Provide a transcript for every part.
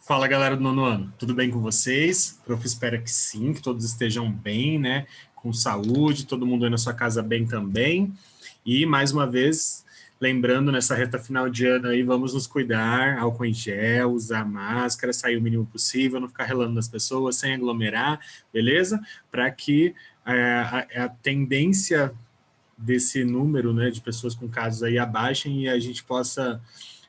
Fala, galera do nono ano, tudo bem com vocês? Prof, espera que sim, que todos estejam bem, né? Com saúde, todo mundo aí na sua casa bem também. E, mais uma vez, lembrando, nessa reta final de ano aí, vamos nos cuidar, álcool em gel, usar máscara, sair o mínimo possível, não ficar relando nas pessoas, sem aglomerar, beleza? Para que a tendência desse número, né, de pessoas com casos aí abaixem e a gente possa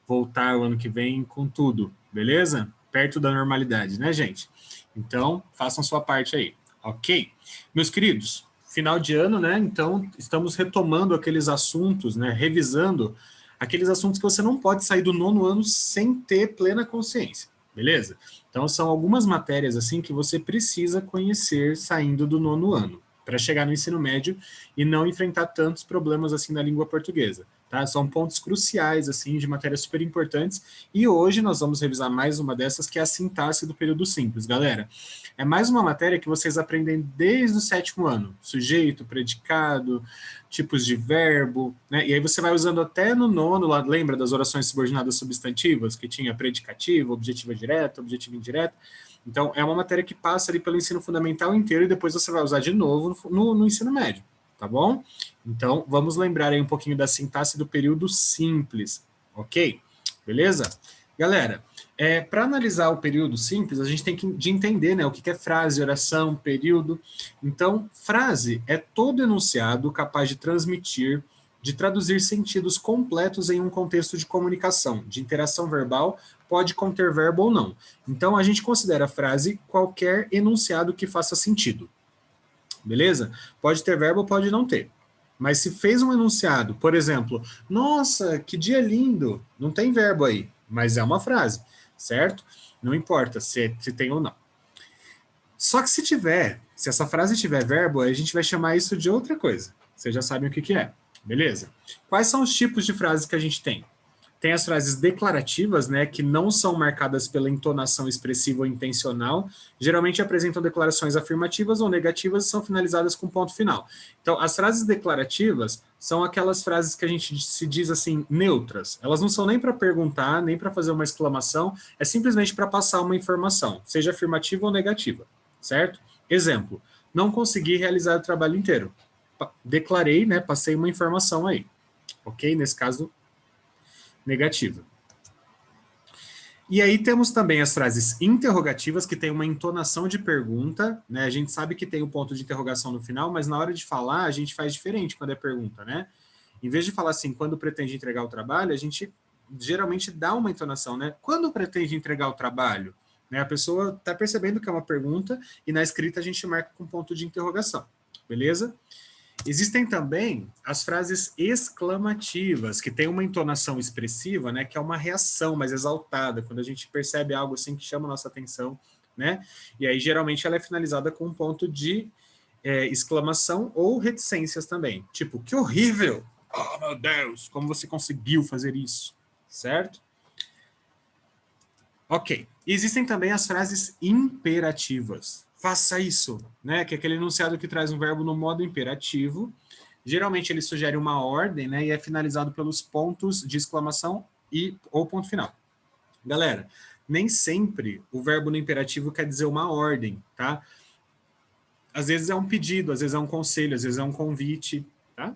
voltar o ano que vem com tudo, beleza? Perto da normalidade, né, gente? Então, façam sua parte aí, ok? Meus queridos, final de ano, né? Então, estamos retomando aqueles assuntos, né? Revisando aqueles assuntos que você não pode sair do nono ano sem ter plena consciência, beleza? Então, são algumas matérias, assim, que você precisa conhecer saindo do nono ano, para chegar no ensino médio e não enfrentar tantos problemas, assim, na língua portuguesa. Tá? São pontos cruciais, assim, de matérias super importantes, e hoje nós vamos revisar mais uma dessas, que é a sintaxe do período simples, galera. É mais uma matéria que vocês aprendem desde o 7º ano, sujeito, predicado, tipos de verbo, né? E aí você vai usando até no nono, lá, lembra das orações subordinadas substantivas, que tinha predicativo, objetiva direta, objetiva indireta. Então, é uma matéria que passa ali pelo ensino fundamental inteiro e depois você vai usar de novo no ensino médio, tá bom? Então, vamos lembrar aí um pouquinho da sintaxe do período simples, ok? Beleza? Galera, para analisar o período simples, a gente tem de entender, né, o que é frase, oração, período. Então, frase é todo enunciado capaz de transmitir, de traduzir sentidos completos em um contexto de comunicação, de interação verbal, pode conter verbo ou não. Então, a gente considera a frase qualquer enunciado que faça sentido. Beleza? Pode ter verbo ou pode não ter. Mas se fez um enunciado, por exemplo, nossa, que dia lindo, não tem verbo aí, mas é uma frase, certo? Não importa se tem ou não. Só que se essa frase tiver verbo, a gente vai chamar isso de outra coisa. Vocês já sabem o que é, beleza? Quais são os tipos de frases que a gente tem? Tem as frases declarativas, né, que não são marcadas pela entonação expressiva ou intencional, geralmente apresentam declarações afirmativas ou negativas e são finalizadas com ponto final. Então, as frases declarativas são aquelas frases que a gente se diz assim, neutras. Elas não são nem para perguntar, nem para fazer uma exclamação, é simplesmente para passar uma informação, seja afirmativa ou negativa, certo? Exemplo, não consegui realizar o trabalho inteiro. Declarei, né, passei uma informação aí, ok? Nesse caso, negativa. E aí temos também as frases interrogativas, que tem uma entonação de pergunta, né? A gente sabe que tem o ponto de interrogação no final, mas na hora de falar, a gente faz diferente quando é pergunta, né? Em vez de falar assim, quando pretende entregar o trabalho, a gente geralmente dá uma entonação, né? Quando pretende entregar o trabalho? Né? A pessoa está percebendo que é uma pergunta e na escrita a gente marca com ponto de interrogação, beleza? Existem também as frases exclamativas, que tem uma entonação expressiva, né, que é uma reação mais exaltada, quando a gente percebe algo assim que chama a nossa atenção, né? E aí, geralmente, ela é finalizada com um ponto de exclamação ou reticências também. Tipo, que horrível! Oh, meu Deus! Como você conseguiu fazer isso? Certo? Ok. E existem também as frases imperativas. Faça isso, né? Que é aquele enunciado que traz um verbo no modo imperativo. Geralmente ele sugere uma ordem, né? E é finalizado pelos pontos de exclamação ou ponto final. Galera, nem sempre o verbo no imperativo quer dizer uma ordem, tá? Às vezes é um pedido, às vezes é um conselho, às vezes é um convite, tá?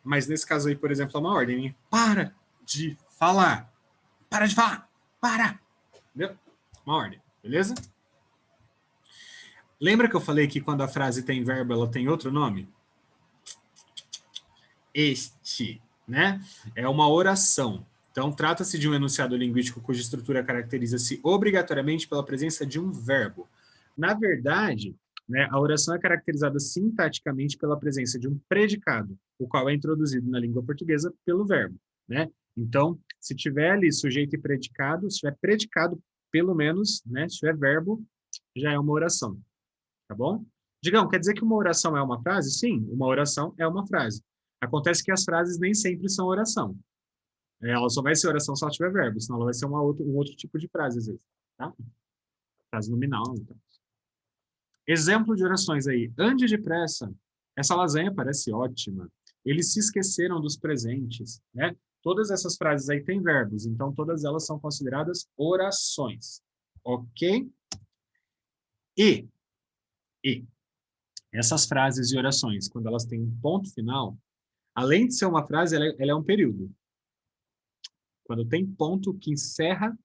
Mas nesse caso aí, por exemplo, é uma ordem. Hein? Para de falar! Para de falar! Para! Entendeu? Uma ordem, beleza? Lembra que eu falei que quando a frase tem verbo, ela tem outro nome? Este, né? É uma oração. Então, trata-se de um enunciado linguístico cuja estrutura caracteriza-se obrigatoriamente pela presença de um verbo. Na verdade, né, a oração é caracterizada sintaticamente pela presença de um predicado, o qual é introduzido na língua portuguesa pelo verbo, né? Então, se tiver ali sujeito e predicado, se tiver predicado, pelo menos, né, se tiver verbo, já é uma oração, tá bom? Digão, quer dizer que uma oração é uma frase? Sim, uma oração é uma frase. Acontece que as frases nem sempre são oração. Ela só vai ser oração se ela tiver verbo, senão ela vai ser um outro tipo de frase, às vezes. Tá? Frase nominal. Então. Exemplo de orações aí. Ande depressa. Essa lasanha parece ótima. Eles se esqueceram dos presentes. Né? Todas essas frases aí têm verbos, então todas elas são consideradas orações. Ok? E essas frases e orações, quando elas têm um ponto final, além de ser uma frase, ela é um período. Quando tem ponto que encerra,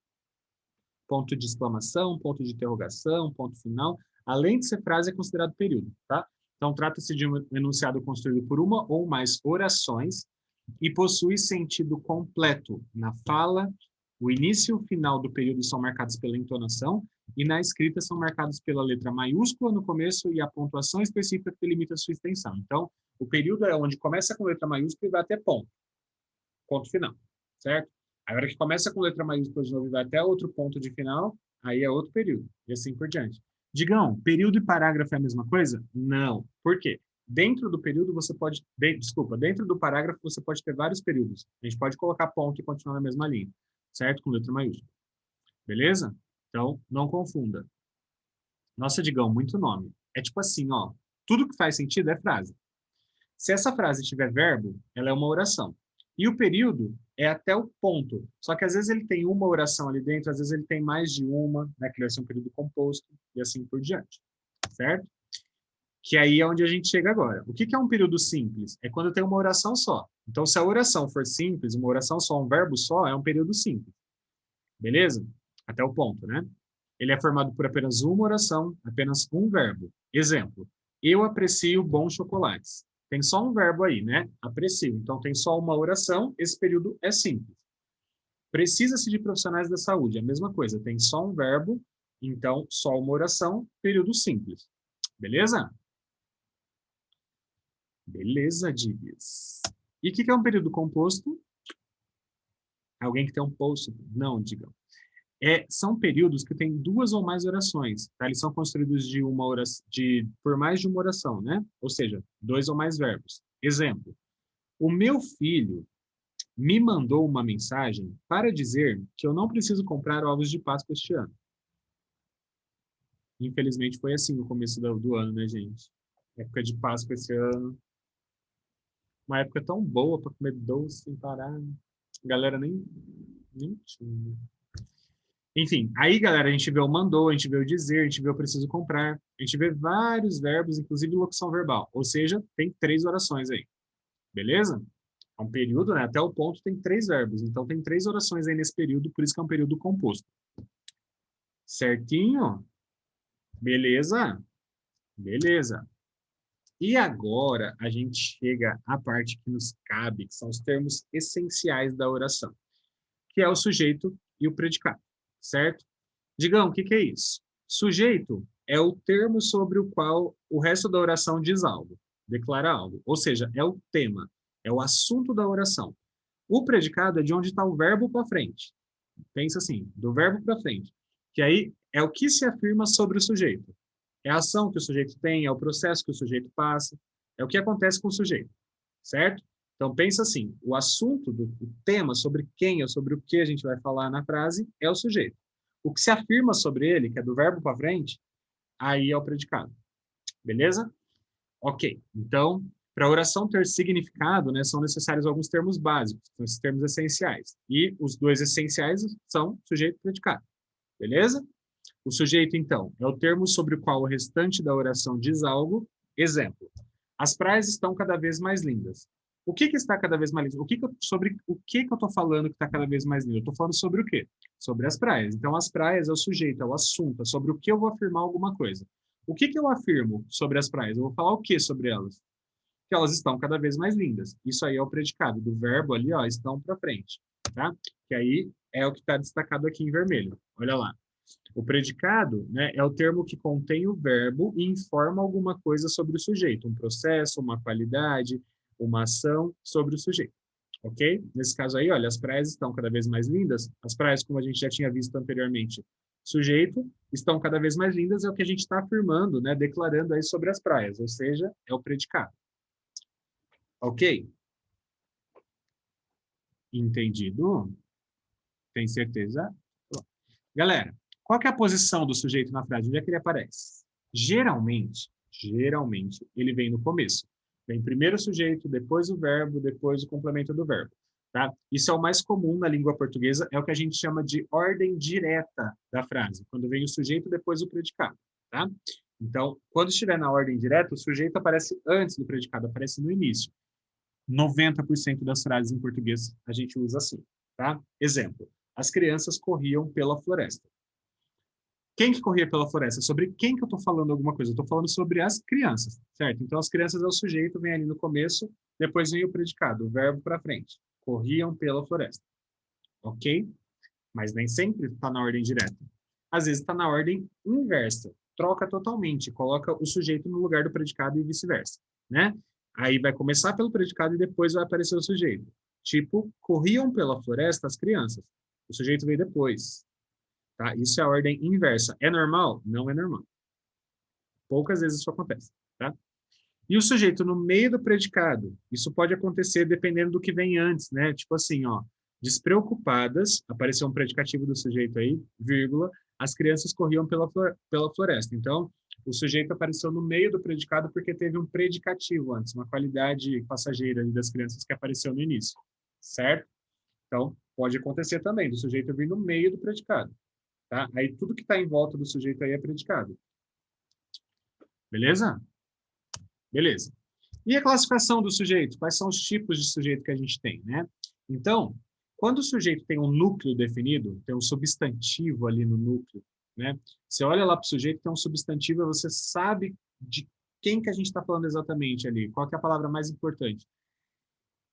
ponto de exclamação, ponto de interrogação, ponto final, além de ser frase, é considerado período, tá? Então, trata-se de um enunciado construído por uma ou mais orações e possui sentido completo na fala. O início e o final do período são marcados pela entonação e na escrita são marcados pela letra maiúscula no começo e a pontuação específica que limita a sua extensão. Então, o período é onde começa com letra maiúscula e vai até ponto. Ponto final, certo? Agora que começa com letra maiúscula de novo e vai até outro ponto de final, aí é outro período, e assim por diante. Digão, período e parágrafo é a mesma coisa? Não. Por quê? Dentro do período você pode... dentro do parágrafo você pode ter vários períodos. A gente pode colocar ponto e continuar na mesma linha, certo? Com letra maiúscula. Beleza? Então, não confunda. Nossa, Digão, muito nome. É tipo assim, ó, tudo que faz sentido é frase. Se essa frase tiver verbo, ela é uma oração. E o período é até o ponto. Só que às vezes ele tem uma oração ali dentro, às vezes ele tem mais de uma, né, que vai ser um período composto, e assim por diante. Certo? Que aí é onde a gente chega agora. O que é um período simples? É quando tem uma oração só. Então, se a oração for simples, uma oração só, um verbo só, é um período simples. Beleza? Até o ponto, né? Ele é formado por apenas uma oração, apenas um verbo. Exemplo, eu aprecio bons chocolates. Tem só um verbo aí, né? Aprecio. Então, tem só uma oração, esse período é simples. Precisa-se de profissionais da saúde, a mesma coisa. Tem só um verbo, então só uma oração, período simples. Beleza? Beleza, Digas. E o que é um período composto? Alguém que tem um posto? Não, digam. São períodos que têm duas ou mais orações, tá? Eles são construídos de uma oração, por mais de uma oração, né? Ou seja, dois ou mais verbos. Exemplo, o meu filho me mandou uma mensagem para dizer que eu não preciso comprar ovos de Páscoa este ano. Infelizmente foi assim no começo do ano, né, gente? Época de Páscoa esse ano. Uma época tão boa para comer doce sem parar. A galera nem tinha. Enfim, aí, galera, a gente vê o mandou, a gente vê o dizer, a gente vê o preciso comprar, a gente vê vários verbos, inclusive locução verbal. Ou seja, tem 3 orações aí. Beleza? É um período, né? Até o ponto tem 3 verbos. Então, tem 3 orações aí nesse período, por isso que é um período composto. Certinho? Beleza? Beleza. E agora a gente chega à parte que nos cabe, que são os termos essenciais da oração, que é o sujeito e o predicado, certo? Digam, o que é isso? Sujeito é o termo sobre o qual o resto da oração diz algo, declara algo. Ou seja, é o tema, é o assunto da oração. O predicado é de onde está o verbo para frente. Pensa assim, do verbo para frente. Que aí é o que se afirma sobre o sujeito. É a ação que o sujeito tem, é o processo que o sujeito passa, é o que acontece com o sujeito, certo? Então pensa assim, o assunto, o tema sobre quem ou sobre o que a gente vai falar na frase é o sujeito. O que se afirma sobre ele, que é do verbo para frente, aí é o predicado. Beleza? Ok. Então, para a oração ter significado, né, são necessários alguns termos básicos, são esses termos essenciais. E os 2 essenciais são sujeito e predicado. Beleza? O sujeito, então, é o termo sobre o qual o restante da oração diz algo. Exemplo, as praias estão cada vez mais lindas. O que está cada vez mais lindo? Sobre o que eu estou falando que está cada vez mais lindo? Eu estou falando sobre o quê? Sobre as praias. Então, as praias é o sujeito, é o assunto, é sobre o que eu vou afirmar alguma coisa. O que eu afirmo sobre as praias? Eu vou falar o que sobre elas? Que elas estão cada vez mais lindas. Isso aí é o predicado do verbo ali, ó, estão para frente, tá? Que aí é o que está destacado aqui em vermelho. Olha lá. O predicado, né, é o termo que contém o verbo e informa alguma coisa sobre o sujeito, um processo, uma qualidade, uma ação sobre o sujeito. Ok? Nesse caso aí, olha, as praias estão cada vez mais lindas. As praias, como a gente já tinha visto anteriormente, sujeito, estão cada vez mais lindas, é o que a gente está afirmando, né, declarando aí sobre as praias, ou seja, é o predicado. Ok? Entendido? Tem certeza? Galera, qual que é a posição do sujeito na frase? Onde é que ele aparece? Geralmente, ele vem no começo. Vem primeiro o sujeito, depois o verbo, depois o complemento do verbo. tá? Isso é o mais comum na língua portuguesa, é o que a gente chama de ordem direta da frase, quando vem o sujeito depois o predicado, tá? Então, quando estiver na ordem direta, o sujeito aparece antes do predicado, aparece no início. 90% das frases em português a gente usa assim, tá? Exemplo, as crianças corriam pela floresta. Quem que corria pela floresta? Sobre quem que eu estou falando alguma coisa? Eu estou falando sobre as crianças, certo? Então, as crianças é o sujeito, vem ali no começo, depois vem o predicado, o verbo para frente. Corriam pela floresta, ok? Mas nem sempre está na ordem direta. Às vezes está na ordem inversa. Troca totalmente, coloca o sujeito no lugar do predicado e vice-versa, né? Aí vai começar pelo predicado e depois vai aparecer o sujeito. Tipo, corriam pela floresta as crianças. O sujeito veio depois. Tá? Isso é a ordem inversa. É normal? Não é normal. Poucas vezes isso acontece. Tá? E o sujeito no meio do predicado? Isso pode acontecer dependendo do que vem antes, né? Tipo assim, ó, despreocupadas, apareceu um predicativo do sujeito aí, vírgula, as crianças corriam pela floresta. Então, o sujeito apareceu no meio do predicado porque teve um predicativo antes, uma qualidade passageira das crianças que apareceu no início, certo? Então, pode acontecer também, do sujeito vir no meio do predicado. Tá? Aí tudo que está em volta do sujeito aí é predicado. Beleza? Beleza. E a classificação do sujeito? Quais são os tipos de sujeito que a gente tem, né? Então, quando o sujeito tem um núcleo definido, tem um substantivo ali no núcleo, né? Você olha lá para o sujeito, tem um substantivo, você sabe de quem que a gente está falando exatamente ali, qual que é a palavra mais importante.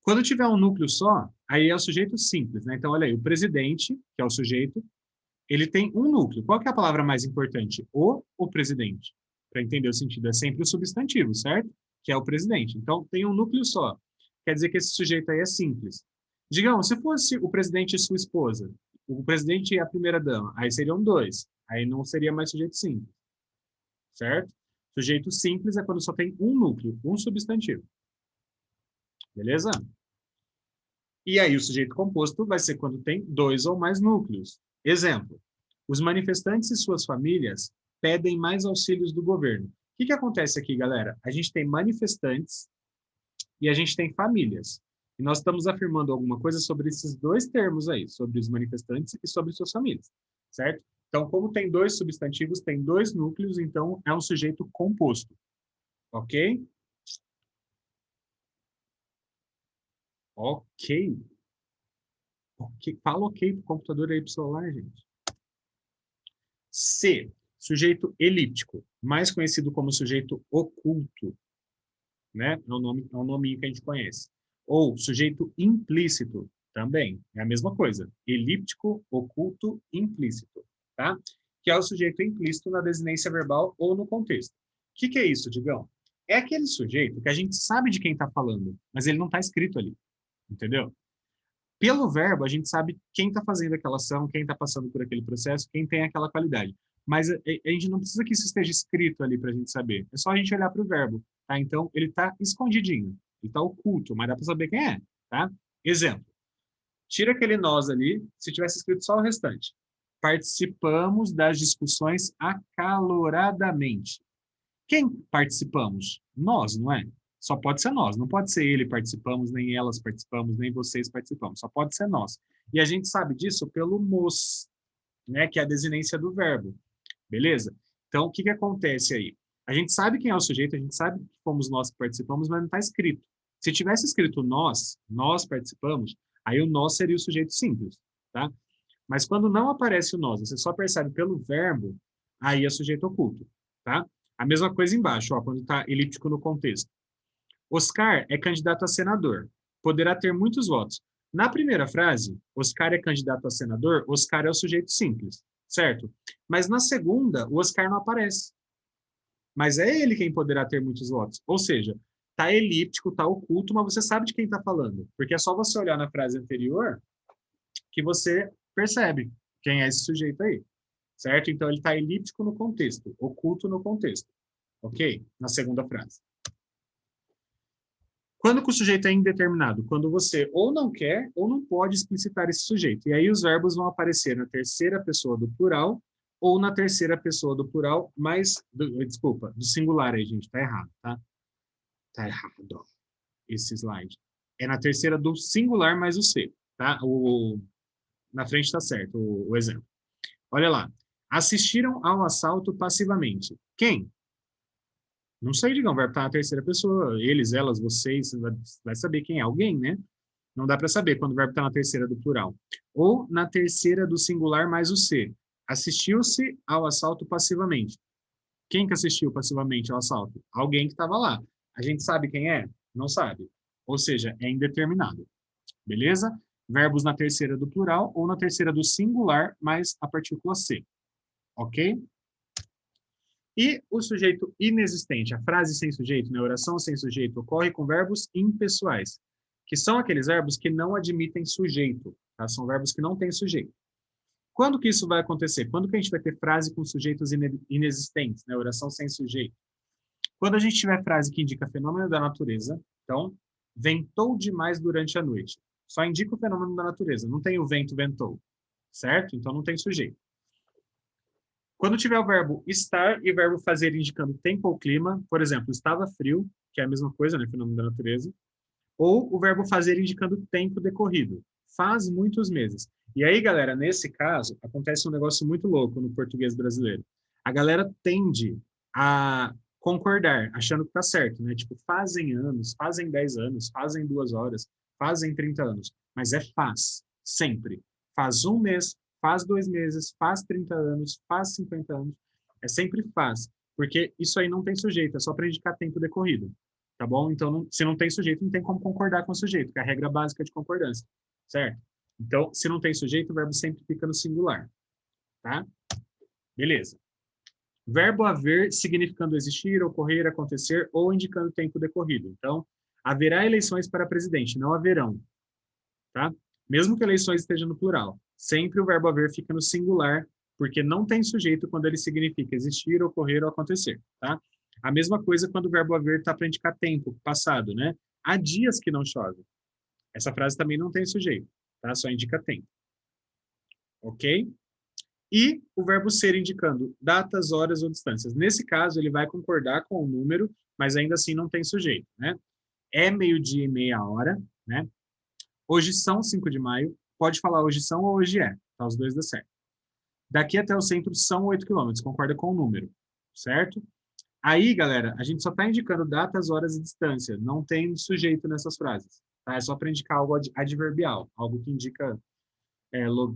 Quando tiver um núcleo só, aí é o sujeito simples, né? Então, olha aí, o presidente, que é o sujeito, ele tem um núcleo. Qual que é a palavra mais importante? O presidente. Para entender o sentido, é sempre o substantivo, certo? Que é o presidente. Então, tem um núcleo só. Quer dizer que esse sujeito aí é simples. Digamos, se fosse o presidente e sua esposa, o presidente e a primeira-dama, aí seriam dois. Aí não seria mais sujeito simples, certo? Sujeito simples é quando só tem um núcleo, um substantivo. Beleza? E aí o sujeito composto vai ser quando tem dois ou mais núcleos. Exemplo, os manifestantes e suas famílias pedem mais auxílios do governo. O que acontece aqui, galera? A gente tem manifestantes e a gente tem famílias. E nós estamos afirmando alguma coisa sobre esses dois termos aí, sobre os manifestantes e sobre suas famílias, certo? Então, como tem dois substantivos, tem dois núcleos, então é um sujeito composto, ok? Ok. Ok. Fala ok pro computador aí pro celular, gente. C, sujeito elíptico, mais conhecido como sujeito oculto, né? É um nominho que a gente conhece. Ou sujeito implícito, também, é a mesma coisa. Elíptico, oculto, implícito, tá? Que é o sujeito implícito na desinência verbal ou no contexto. O que é isso, Digão? É aquele sujeito que a gente sabe de quem está falando, mas ele não está escrito ali, entendeu? Pelo verbo, a gente sabe quem está fazendo aquela ação, quem está passando por aquele processo, quem tem aquela qualidade. Mas a gente não precisa que isso esteja escrito ali para a gente saber. É só a gente olhar para o verbo, tá? Então, ele está escondidinho, ele está oculto, mas dá para saber quem é, tá? Exemplo. Tira aquele nós ali, se tivesse escrito só o restante. Participamos das discussões acaloradamente. Quem participamos? Nós, não é? Só pode ser nós, não pode ser ele participamos, nem elas participamos, nem vocês participamos, só pode ser nós. E a gente sabe disso pelo mos, né, que é a desinência do verbo, beleza? Então, o que acontece aí? A gente sabe quem é o sujeito, a gente sabe que fomos nós que participamos, mas não está escrito. Se tivesse escrito nós participamos, aí o nós seria o sujeito simples, tá? Mas quando não aparece o nós, você só percebe pelo verbo, aí é sujeito oculto, tá? A mesma coisa embaixo, ó, quando está elíptico no contexto. Oscar é candidato a senador. Poderá ter muitos votos. Na primeira frase, Oscar é candidato a senador, Oscar é o sujeito simples, certo? Mas na segunda, o Oscar não aparece. Mas é ele quem poderá ter muitos votos. Ou seja, tá elíptico, tá oculto, mas você sabe de quem está falando. Porque é só você olhar na frase anterior que você percebe quem é esse sujeito aí, certo? Então, ele está elíptico no contexto, oculto no contexto, ok? Na segunda frase. Quando que o sujeito é indeterminado? Quando você ou não quer ou não pode explicitar esse sujeito. E aí os verbos vão aparecer na terceira pessoa do plural ou na terceira pessoa do plural, desculpa, do singular aí, gente, tá errado, tá? Tá errado esse slide. É na terceira do singular mais o C, tá? Na frente está certo o exemplo. Olha lá. Assistiram ao assalto passivamente. Quem? Não sei, digam, vai estar na terceira pessoa. Eles, elas, vocês, você vai saber quem é. Alguém, né? Não dá para saber quando o verbo está na terceira do plural. Ou na terceira do singular mais o C. Assistiu-se ao assalto passivamente. Quem que assistiu passivamente ao assalto? Alguém que estava lá. A gente sabe quem é? Não sabe. Ou seja, é indeterminado. Beleza? Verbos na terceira do plural ou na terceira do singular mais a partícula C. Ok? E o sujeito inexistente, a frase sem sujeito, né, a oração sem sujeito, ocorre com verbos impessoais, que são aqueles verbos que não admitem sujeito, tá? São verbos que não têm sujeito. Quando que isso vai acontecer? Quando que a gente vai ter frase com sujeitos inexistentes, né, oração sem sujeito? Quando a gente tiver frase que indica fenômeno da natureza, então, ventou demais durante a noite. Só indica o fenômeno da natureza, não tem o vento ventou, certo? Então não tem sujeito. Quando tiver o verbo estar e o verbo fazer indicando tempo ou clima, por exemplo, estava frio, que é a mesma coisa, né, fenômeno da natureza, ou o verbo fazer indicando tempo decorrido, faz muitos meses. E aí, galera, nesse caso, acontece um negócio muito louco no português brasileiro. A galera tende a concordar, achando que tá certo, né? Tipo, fazem anos, fazem 10 anos, fazem 2 horas, fazem 30 anos. Mas é faz, sempre. Faz um mês, faz 2 meses, faz 30 anos, faz 50 anos. É sempre faz. Porque isso aí não tem sujeito, é só para indicar tempo decorrido. Tá bom? Então, se não tem sujeito, não tem como concordar com o sujeito, que é a regra básica de concordância. Certo? Então, se não tem sujeito, o verbo sempre fica no singular. Tá? Beleza. Verbo haver significando existir, ocorrer, acontecer ou indicando tempo decorrido. Então, haverá eleições para presidente, não haverão. Tá? Mesmo que eleições esteja no plural. Sempre o verbo haver fica no singular, porque não tem sujeito quando ele significa existir, ocorrer ou acontecer. Tá? A mesma coisa quando o verbo haver está para indicar tempo, passado, né? Há dias que não chove. Essa frase também não tem sujeito, tá? Só indica tempo. Ok? E o verbo ser indicando datas, horas ou distâncias. Nesse caso, ele vai concordar com o número, mas ainda assim não tem sujeito, né? É meio-dia e meia hora, né? Hoje são 5 de maio. Pode falar hoje são ou hoje é. Tá? Os dois dá certo. Daqui até o centro são 8 quilômetros. Concorda com o número, certo? Aí, galera, a gente só está indicando datas, horas e distância. Não tem sujeito nessas frases. Tá? É só para indicar algo adverbial, algo que indica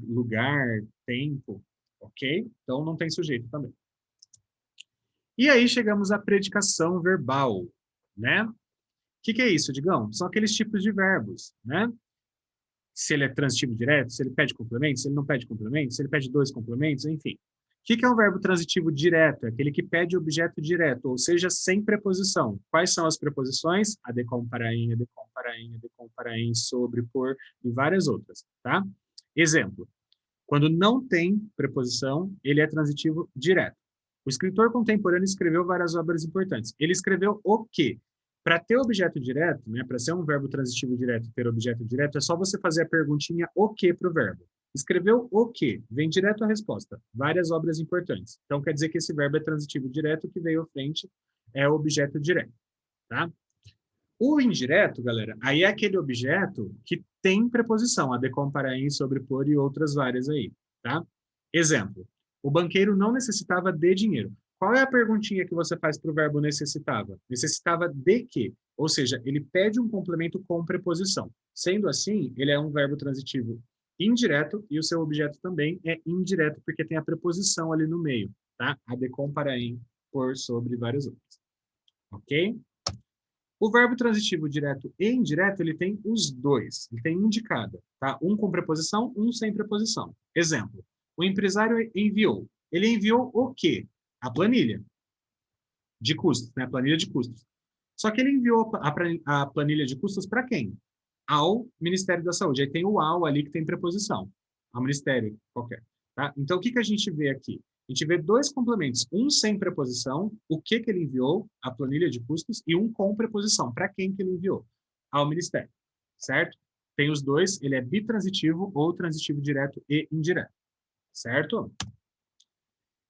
lugar, tempo, ok? Então não tem sujeito também. E aí chegamos à predicação verbal, né? O que é isso, Digão? São aqueles tipos de verbos, né? Se ele é transitivo direto, se ele pede complemento, se ele não pede complemento, se ele pede 2 complementos, enfim. O que é um verbo transitivo direto? É aquele que pede objeto direto, ou seja, sem preposição. Quais são as preposições? A de com para em, a de com para em, a de com para em, sobre, por e várias outras, tá? Exemplo. Quando não tem preposição, ele é transitivo direto. O escritor contemporâneo escreveu várias obras importantes. Ele escreveu o quê? Para ter objeto direto, né, para ser um verbo transitivo direto, ter objeto direto, é só você fazer a perguntinha o quê para o verbo. Escreveu o quê? Vem direto a resposta. Várias obras importantes. Então, quer dizer que esse verbo é transitivo direto, que veio à frente é objeto direto. Tá? O indireto, galera, aí é aquele objeto que tem preposição, a de, com, para, em, sobre, por e outras várias aí, tá? Exemplo, o banqueiro não necessitava de dinheiro. Qual é a perguntinha que você faz para o verbo necessitava? Necessitava de quê? Ou seja, ele pede um complemento com preposição. Sendo assim, ele é um verbo transitivo indireto e o seu objeto também é indireto, porque tem a preposição ali no meio, tá? A de, com, para, em, por, sobre e várias outras. Ok? O verbo transitivo direto e indireto, ele tem os dois. Ele tem indicada, tá? Um com preposição, um sem preposição. Exemplo, o empresário enviou. Ele enviou o quê? A planilha de custos, né? A planilha de custos. Só que ele enviou a planilha de custos para quem? Ao Ministério da Saúde. Aí tem o ao ali que tem preposição. Ao Ministério qualquer. Tá? Então, o que a gente vê aqui? A gente vê 2 complementos, um sem preposição, o que ele enviou, a planilha de custos, e um com preposição, para quem que ele enviou? Ao Ministério, certo? Tem os dois, ele é bitransitivo ou transitivo direto e indireto, certo?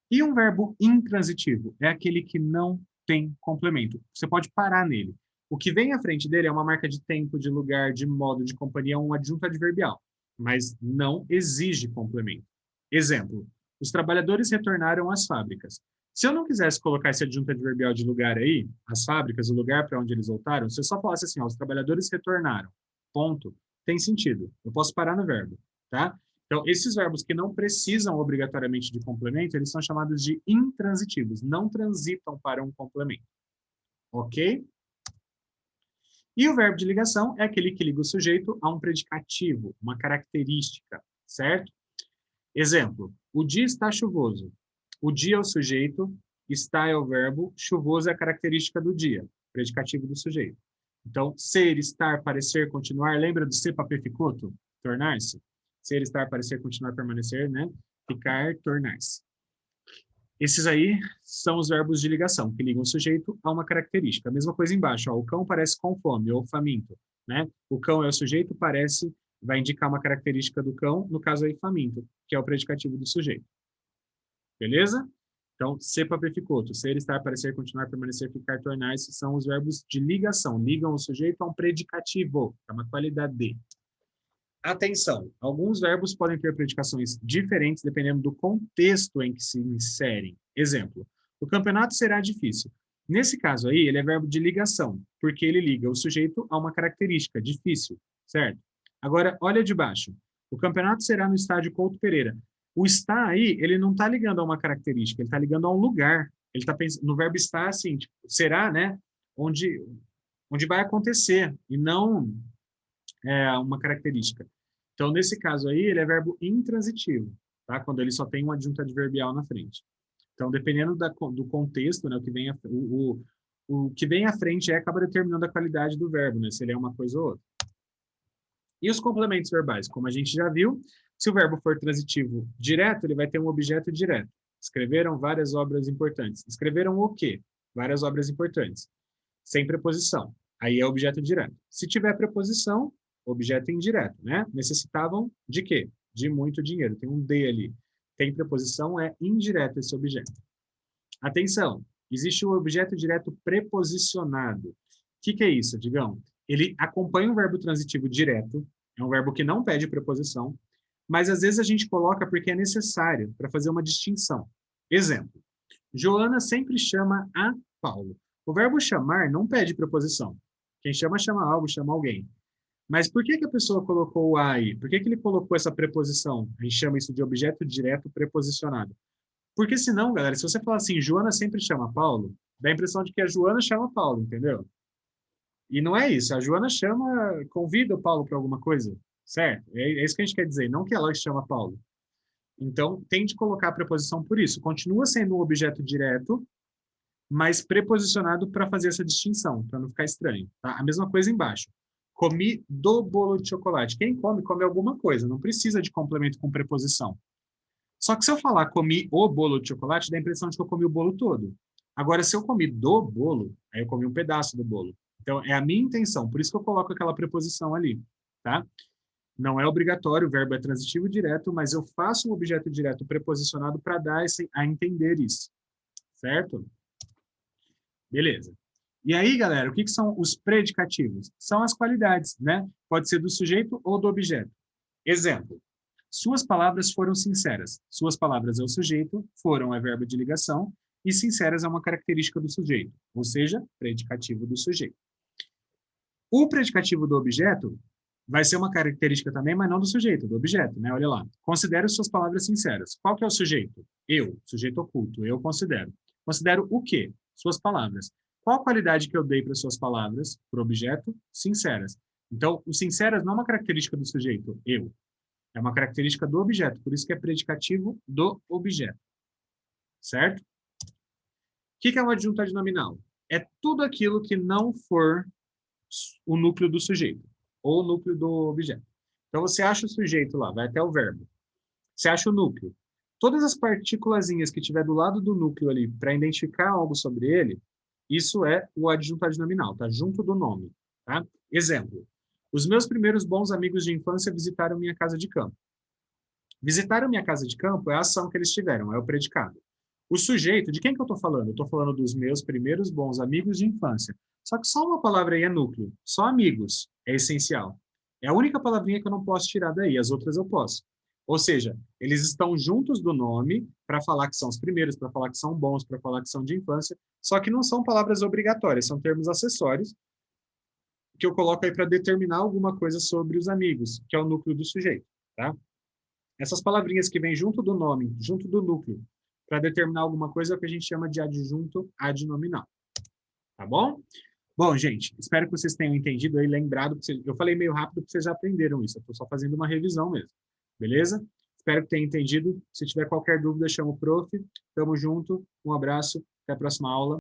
E um verbo intransitivo é aquele que não tem complemento. Você pode parar nele. O que vem à frente dele é uma marca de tempo, de lugar, de modo, de companhia, um adjunto adverbial, mas não exige complemento. Exemplo, os trabalhadores retornaram às fábricas. Se eu não quisesse colocar esse adjunto adverbial de lugar aí, as fábricas, o lugar para onde eles voltaram, se eu só falasse assim, ó, os trabalhadores retornaram, ponto, tem sentido. Eu posso parar no verbo, tá? Então, esses verbos que não precisam obrigatoriamente de complemento, eles são chamados de intransitivos, não transitam para um complemento. Ok? E o verbo de ligação é aquele que liga o sujeito a um predicativo, uma característica, certo? Exemplo, o dia está chuvoso. O dia é o sujeito, está é o verbo, chuvoso é a característica do dia, predicativo do sujeito. Então, ser, estar, parecer, continuar, lembra do ser, papel, ficoto? Tornar-se. Ser, estar, parecer, continuar, permanecer, né? Ficar, tornar-se. Esses aí são os verbos de ligação, que ligam o sujeito a uma característica. A mesma coisa embaixo, ó, o cão parece com fome ou faminto, né? O cão é o sujeito, parece, vai indicar uma característica do cão, no caso aí faminto, que é o predicativo do sujeito. Beleza? Então, ser, papel, ficoto, ser, estar, parecer, continuar, permanecer, ficar, tornar-se, são os verbos de ligação. Ligam o sujeito a um predicativo, é uma qualidade de. Atenção, alguns verbos podem ter predicações diferentes dependendo do contexto em que se inserem. Exemplo, o campeonato será difícil. Nesse caso aí, ele é verbo de ligação, porque ele liga o sujeito a uma característica, difícil, certo? Agora, olha de baixo. O campeonato será no estádio Couto Pereira. O está aí, ele não está ligando a uma característica, ele está ligando a um lugar. Ele está pensando no verbo estar assim, tipo, será, né? Onde vai acontecer, e não uma característica. Então, nesse caso aí, ele é verbo intransitivo, tá? Quando ele só tem um adjunto adverbial na frente. Então, dependendo do contexto, né, o que vem à frente acaba determinando a qualidade do verbo, né, se ele é uma coisa ou outra. E os complementos verbais? Como a gente já viu, se o verbo for transitivo direto, ele vai ter um objeto direto. Escreveram várias obras importantes. Escreveram o quê? Várias obras importantes. Sem preposição. Aí é objeto direto. Se tiver preposição, objeto indireto, né? Necessitavam de quê? De muito dinheiro. Tem um D ali. Tem preposição, é indireto esse objeto. Atenção, existe o objeto direto preposicionado. O que é isso, Digão? Ele acompanha um verbo transitivo direto, é um verbo que não pede preposição, mas às vezes a gente coloca porque é necessário para fazer uma distinção. Exemplo, Joana sempre chama a Paulo. O verbo chamar não pede preposição. Quem chama, chama algo, chama alguém. Mas por que a pessoa colocou o a aí? Por que ele colocou essa preposição? A gente chama isso de objeto direto preposicionado. Porque senão, galera, se você falar assim, Joana sempre chama Paulo, dá a impressão de que a Joana chama Paulo, entendeu? E não é isso. A Joana chama, convida o Paulo para alguma coisa, certo? É isso que a gente quer dizer, não que ela chama Paulo. Então, tem de colocar a preposição por isso. Continua sendo um objeto direto, mas preposicionado para fazer essa distinção, para não ficar estranho. Tá? A mesma coisa embaixo. Comi do bolo de chocolate. Quem come, come alguma coisa. Não precisa de complemento com preposição. Só que se eu falar comi o bolo de chocolate, dá a impressão de que eu comi o bolo todo. Agora, se eu comi do bolo, aí eu comi um pedaço do bolo. Então, é a minha intenção. Por isso que eu coloco aquela preposição ali. Tá? Não é obrigatório, o verbo é transitivo direto, mas eu faço um objeto direto preposicionado para dar a entender isso. Certo? Beleza. E aí, galera, o que são os predicativos? São as qualidades, né? Pode ser do sujeito ou do objeto. Exemplo. Suas palavras foram sinceras. Suas palavras é o sujeito, foram é verbo de ligação, e sinceras é uma característica do sujeito, ou seja, predicativo do sujeito. O predicativo do objeto vai ser uma característica também, mas não do sujeito, do objeto, né? Olha lá. Considero suas palavras sinceras. Qual que é o sujeito? Eu, sujeito oculto, eu considero. Considero o quê? Suas palavras. Qual a qualidade que eu dei para suas palavras, para o objeto? Sinceras. Então, o sinceras não é uma característica do sujeito, eu. É uma característica do objeto, por isso que é predicativo do objeto. Certo? O que é um adjunto adnominal? É tudo aquilo que não for o núcleo do sujeito, ou o núcleo do objeto. Então, você acha o sujeito lá, vai até o verbo. Você acha o núcleo. Todas as partículazinhas que tiver do lado do núcleo ali, para identificar algo sobre ele, isso é o adjunto adnominal, tá? Junto do nome, tá? Exemplo. Os meus primeiros bons amigos de infância visitaram minha casa de campo. Visitaram minha casa de campo é a ação que eles tiveram, é o predicado. O sujeito, de quem que eu estou falando? Eu estou falando dos meus primeiros bons amigos de infância. Só que só uma palavra aí é núcleo. Só amigos é essencial. É a única palavrinha que eu não posso tirar daí, as outras eu posso. Ou seja, eles estão juntos do nome para falar que são os primeiros, para falar que são bons, para falar que são de infância, só que não são palavras obrigatórias, são termos acessórios que eu coloco aí para determinar alguma coisa sobre os amigos, que é o núcleo do sujeito, tá? Essas palavrinhas que vêm junto do nome, junto do núcleo, para determinar alguma coisa é o que a gente chama de adjunto adnominal, tá bom? Bom, gente, espero que vocês tenham entendido aí, lembrado, eu falei meio rápido porque vocês já aprenderam isso, eu estou só fazendo uma revisão mesmo, beleza? Espero que tenham entendido. Se tiver qualquer dúvida, chama o prof. Tamo junto, um abraço, até a próxima aula.